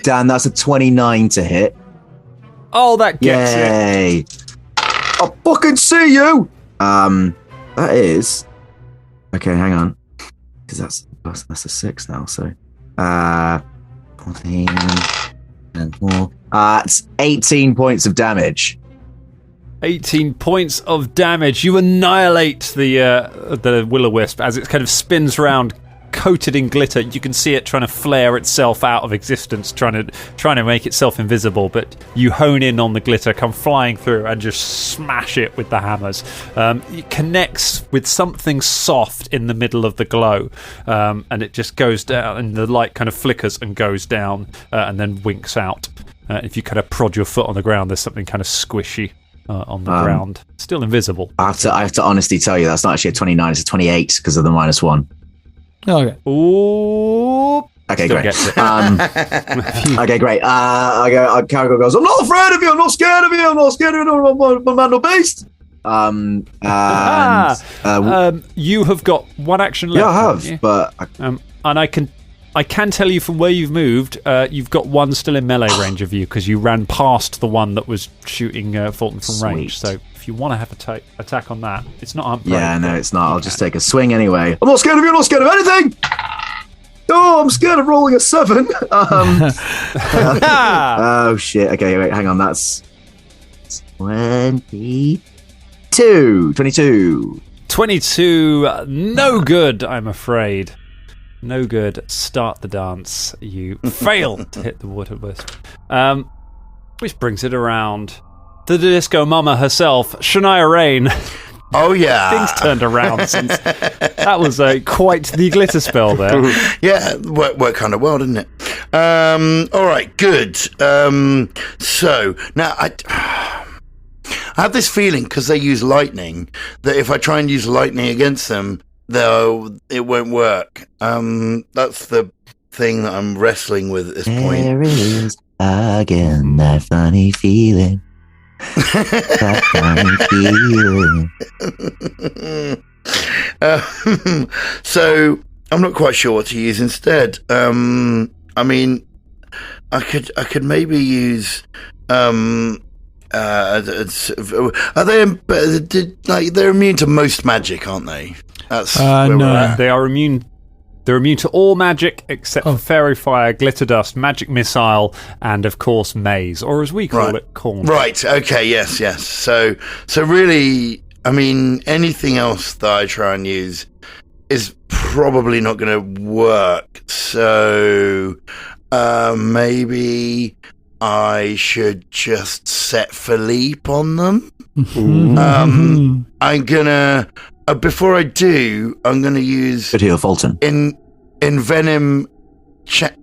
Dan, that's a 29 to hit. Oh, that gets Yay. It. I fucking see you. That is. Okay, hang on. Because that's a 6 now. So, 14 and 4. It's 18 points of damage. 18 points of damage. You annihilate the Will-o Wisp as it kind of spins around, coated in glitter. You can see it trying to flare itself out of existence, trying to make itself invisible. But you hone in on the glitter, come flying through, and just smash it with the hammers. It connects with something soft in the middle of the glow, and it just goes down, and the light kind of flickers and goes down, and then winks out. If you kind of prod your foot on the ground, there's something kind of squishy on the ground. Still invisible. I have to honestly tell you, that's not actually a 29, it's a 28 because of the -1. Okay. Ooh. Okay, Still great. gets it. Okay, great. Caragor goes, I'm not afraid of you, I'm not scared of you, I'm not scared of you, I'm a man or beast. You have got one action left. Yeah, I have, but... And I can tell you from where you've moved, you've got one still in melee range of you because you ran past the one that was shooting Folton from range. So if you want to have a attack on that, it's not unbreak. Yeah, no, it's not. I'll just take a swing anyway. I'm not scared of you, I'm not scared of anything! Oh, I'm scared of rolling a 7. Oh, shit. Okay, wait, hang on. That's 22. 22. No good, I'm afraid. No good. Start the dance. You fail to hit the Will-o Wisp. Which brings it around to the disco mama herself, Shania Rain. Oh, yeah. Things turned around since that was quite the glitter spell there. Yeah, worked kind of well, didn't it? All right, good. So, now I have this feeling, because they use lightning, that if I try and use lightning against them, though, it won't work. That's the thing that I'm wrestling with at this point. There is again that funny feeling. That funny feeling. So I'm not quite sure what to use instead. I mean, I could maybe use. Are they like they're immune to most magic, aren't they? That's where we're at. They are immune. They're immune to all magic except for fairy fire, glitter dust, magic missile, and of course maze, or as we call it, corn. Right. Okay. Yes. So really, I mean, anything else that I try and use is probably not going to work. So maybe I should just set Philippe on them. I'm gonna. Before I do, I'm going to use... Could heal Folton. Envenom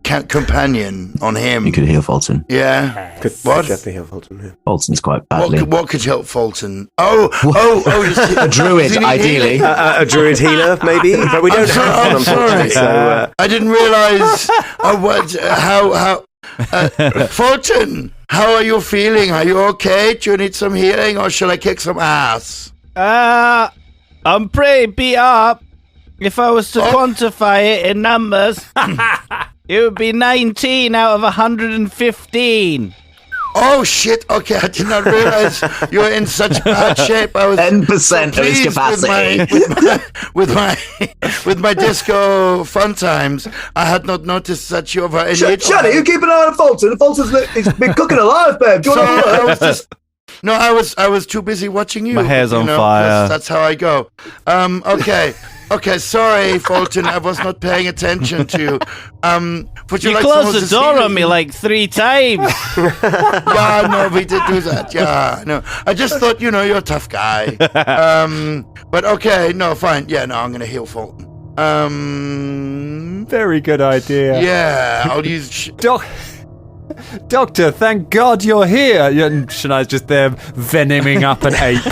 Companion on him. You could heal Folton. Yeah. Could definitely help Folton. Yeah. Folton's quite badly. What could help Fulton? A druid, ideally. A druid healer, maybe. But we don't have one, unfortunately. So, I didn't realise how Fulton, how are you feeling? Are you okay? Do you need some healing, or shall I kick some ass? I'm pretty beat up. If I was to quantify it in numbers, it would be 19 out of 115. Oh shit! Okay, I did not realize you were in such bad shape. I was 10% of his capacity. With my disco fun times, I had not noticed that you were in it. Shut you keep an eye on Folton. Fulton's been cooking alive, babe. Do you want to have a look? No, I was too busy watching you. My hair's on fire. That's how I go. Okay, sorry, Folton, I was not paying attention to you. Would you like closed the door on me like 3 times. Yeah, no, we did do that. Yeah, no. I just thought, you're a tough guy. But okay, no, fine. Yeah, no, I'm going to heal Folton. Very good idea. Yeah, I'll use... Doctor, thank God you're here. And Shania's just there venoming up an ape.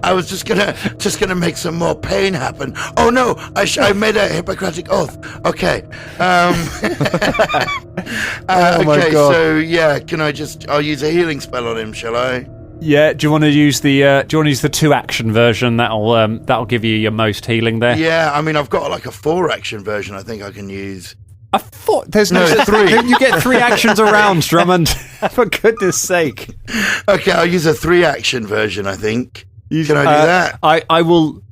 I was just gonna make some more pain happen. Oh no, I made a Hippocratic oath. Okay. Oh my okay, God. so yeah, I'll use a healing spell on him, shall I? Yeah, do you want to use the 2-action version? That'll give you your most healing there. Yeah, I mean I've got like a 4-action version I think I can use. I thought there's no 3. You get 3 actions around, Drummond. For goodness sake. Okay, I'll use a 3-action version, I think. Can I do that? I will.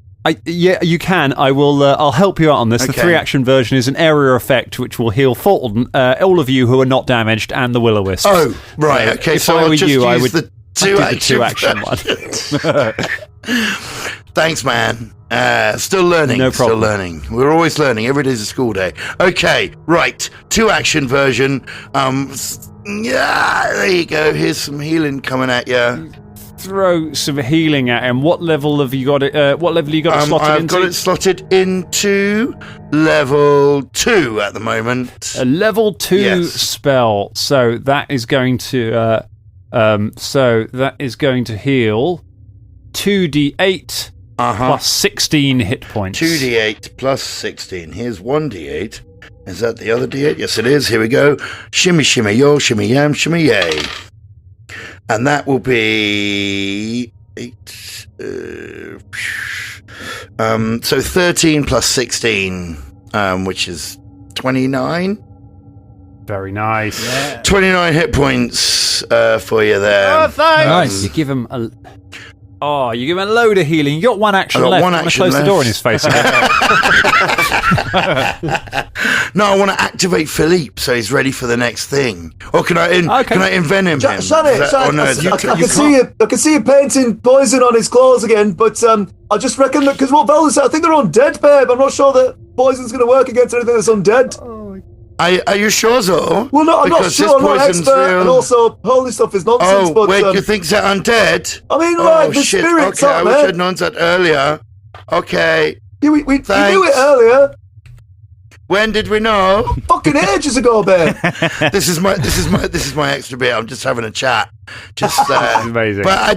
Yeah, you can. I will. I'll help you out on this. Okay. The 3-action version is an area effect which will heal Fulton, all of you who are not damaged, and the Will-o Wisps. Oh, right. Okay, if so I I'll were just you, use I would the do the 2-action one. Thanks, man. Still learning. No problem. Still learning. We're always learning. Every day's a school day. Okay, right. 2-action version. Yeah, there you go. Here's some healing coming at you. Throw some healing at him. What level have you got it? What level you got it slotted into? I've got it slotted into level 2 at the moment. A level 2 spell. So that is going to. Heal 2d8 plus 16 hit points. 2d8 plus 16. Here's 1d8. Is that the other d8? Yes, it is. Here we go. Shimmy, shimmy, yo, shimmy, yam, shimmy, yay. And that will be 8. So 13 plus 16, which is 29. Very nice. Yeah. 29 hit points for you there. Oh, thanks. Nice. You give him a load of healing. You got 1 action left. One I'm going to action close left. the door in his face again. No, I want to activate Philippe so he's ready for the next thing. Or can I envenom him? Sonny, I can see you painting poison on his claws again, but I just reckon that because what Val said, I think they're undead, babe. I'm not sure that poison's going to work against anything that's undead. Are you sure, though? Well, no, I'm not sure. I'm not an expert, and also holy stuff is nonsense. Oh, but, wait, you think they're undead? I mean, the shit. spirits, Okay, I aren't wish they? I'd known that earlier. Okay. We knew it earlier. When did we know? Fucking ages ago, babe. This is my extra bit. I'm just having a chat. Just amazing. But I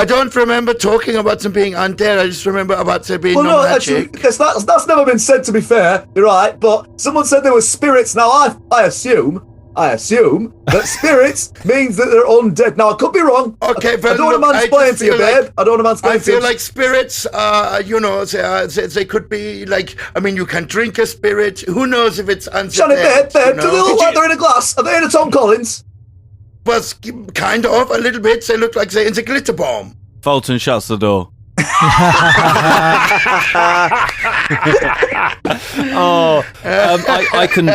don't remember talking about them being undead. I just remember about them being no, actually, that's never been said. To be fair, you're right. But someone said there were spirits. Now I assume that spirits means that they're undead. Now I could be wrong. Okay, I don't want to mansplain to you, babe. I don't want to mansplain to you. I feel like spirits, they could be like. I mean, you can drink a spirit. Who knows if it's undead? Johnny, babe, do they look like they're in a glass? Are they in a Tom Collins? But kind of a little bit. They look like they're in the glitter bomb. Folton shuts the door.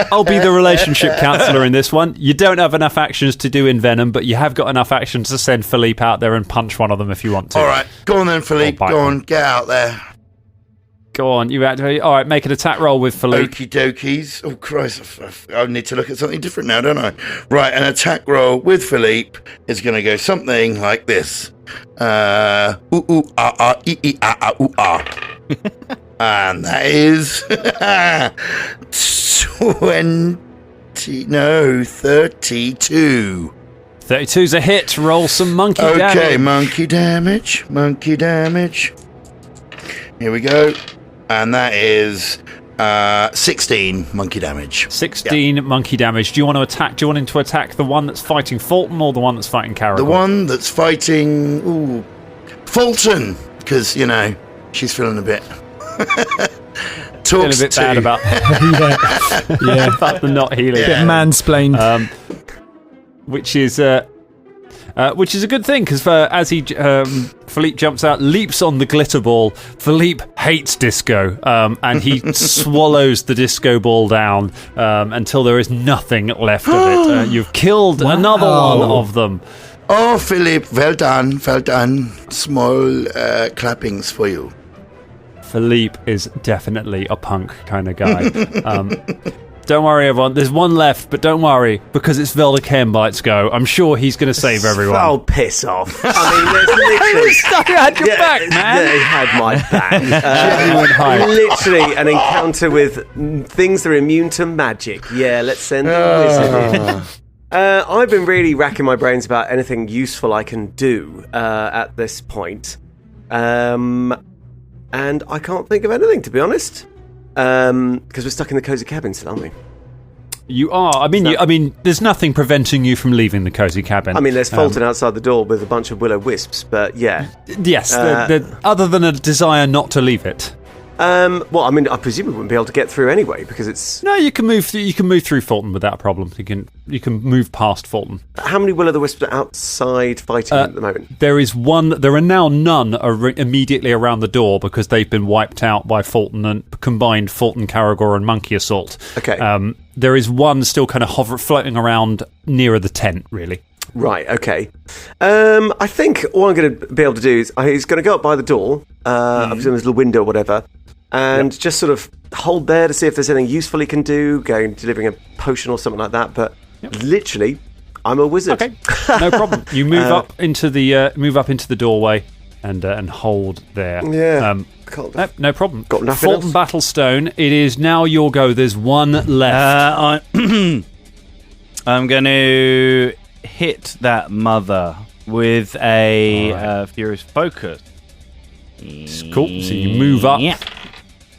I'll be the relationship counsellor in this one. You don't have enough actions to do in Venom, but you have got enough actions to send Philippe out there and punch one of them if you want to. All right, go on then, Philippe. Go on, get out there. Go on, you activate. All right, make an attack roll with Philippe. Okie dokies. Oh, Christ. I need to look at something different now, don't I? Right, an attack roll with Philippe is going to go something like this. And that is 32. 32's a hit. Roll some monkey damage. Okay, monkey damage. Here we go. And that is 16 monkey damage. 16 monkey damage. Do you want to attack? Do you want him to attack the one that's fighting Folton or the one that's fighting Caragor? The one that's fighting Folton, because she's feeling a bit. Feeling a bit bad about. yeah, about the not healing. Bit mansplained. Which is a good thing because as Philippe jumps out, leaps on the glitter ball. Philippe hates disco, and he swallows the disco ball down until there is nothing left of it. You've killed another one of them. Oh, Philippe, well done. Small clappings for you. Philippe is definitely a punk kind of guy. Don't worry, everyone. There's one left, but don't worry, because it's Veldikernbite's go. I'm sure he's going to save everyone. Oh, piss off. I mean, there's literally... He had your back, man. He had my back. Literally an encounter with things that are immune to magic. Yeah, let's send the wizard in. I've been really racking my brains about anything useful I can do at this point. And I can't think of anything, to be honest. Because we're stuck in the cozy cabin still, aren't we? You are. I mean, there's nothing preventing you from leaving the cozy cabin. I mean, there's Folton outside the door with a bunch of Will-o Wisps, but yeah. Yes, other than a desire not to leave it. Well, I mean, I presume we wouldn't be able to get through anyway because it's. No, you can move through Folton without a problem. You can move past Folton. How many Will-o Wisps are outside fighting at the moment? There is one. There are now none immediately around the door because they've been wiped out by Folton and combined Folton, Caragor, and Monkey Assault. Okay. There is one still kind of floating around nearer the tent, really. Right, okay. I think all I'm going to be able to do is he's going to go up by the door, I presume there's a little window or whatever, and just sort of hold there to see if there's anything useful he can do, delivering a potion or something like that, but literally, I'm a wizard. Okay, no problem. You move up into the doorway and hold there. Yeah. No problem. Got nothing Folton Battlestone, it is now your go. There's one left. I'm going to hit that mother with a Furious Focus. Cool. So you move up,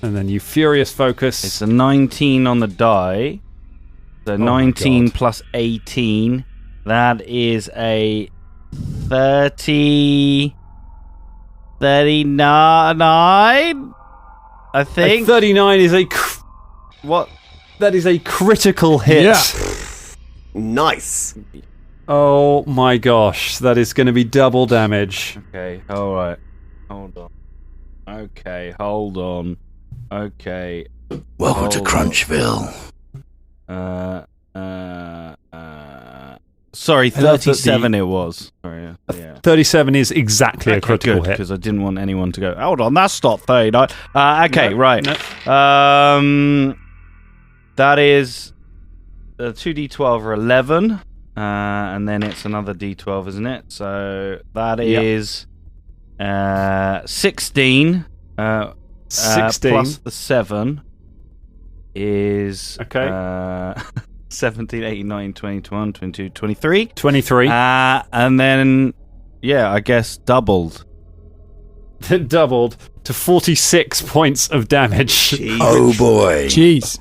and then you Furious Focus. It's a 19 on the die. So 19 plus 18. That is a 39, I think. 39 is what? That is a critical hit. Yeah. Nice. Oh my gosh, that is going to be double damage. Okay, alright. Hold on. Okay. Welcome to Crunchville. Sorry, 37 it was. Sorry, yeah. 37 is exactly a critical hit. Because I didn't want anyone to go, hold on, that's not 39. Okay, right. No. That is 2d12 or 11. And then it's another d12, isn't it? So that is 16. 16 plus the 7 is okay. 17, 18, 19, 20, 21, 22, 23. 23. And then, I guess doubled. Doubled to 46 points of damage. Jeez. Oh boy. Jeez.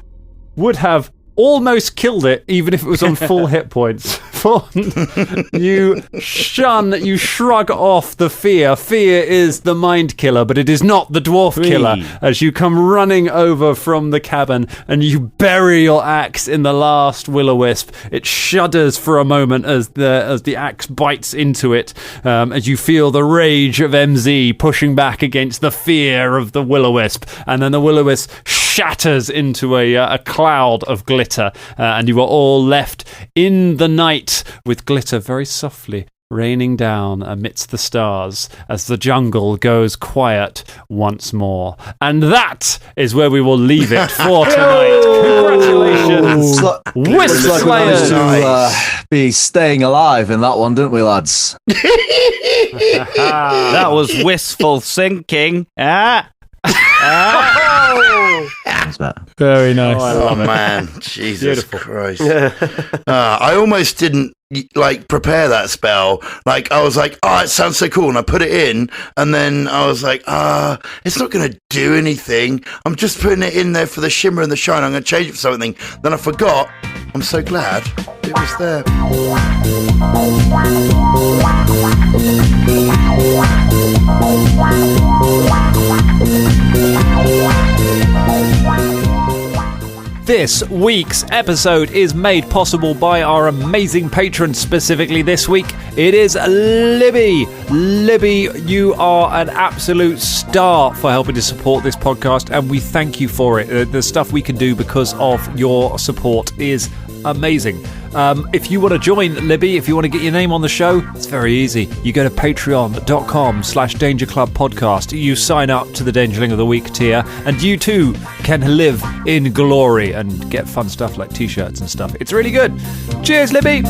Would have almost killed it, even if it was on full hit points. You shrug off the fear. Fear is the mind killer, but it is not the dwarf killer. As you come running over from the cabin and you bury your axe in the last Will-o-Wisp, it shudders for a moment as the axe bites into it, as you feel the rage of MZ pushing back against the fear of the Will-o-Wisp, and then the Will-o-Wisp shatters into a cloud of glitter, and you are all left in the night with glitter very softly raining down amidst the stars as the jungle goes quiet once more. And that is where we will leave it for tonight. Congratulations, Wisp Slayers. To be staying alive in that one, didn't we, lads? That was wistful thinking. Very nice. Oh man, Jesus Beautiful. Christ! I almost didn't prepare that spell. Like I was like, oh, it sounds so cool, and I put it in, and then I was like, it's not going to do anything. I'm just putting it in there for the shimmer and the shine. I'm going to change it for something. Then I forgot. I'm so glad it was there. This week's episode is made possible by our amazing patrons. Specifically this week, it is Libby. Libby, you are an absolute star for helping to support this podcast, and we thank you for it. The stuff we can do because of your support is amazing. If you want to join Libby, if you want to get your name on the show, it's very easy. You go to patreon.com/Danger Club Podcast. You sign up to the Dangerling of the Week tier, and you too can live in glory and get fun stuff like t-shirts and stuff. It's really good. Cheers, Libby!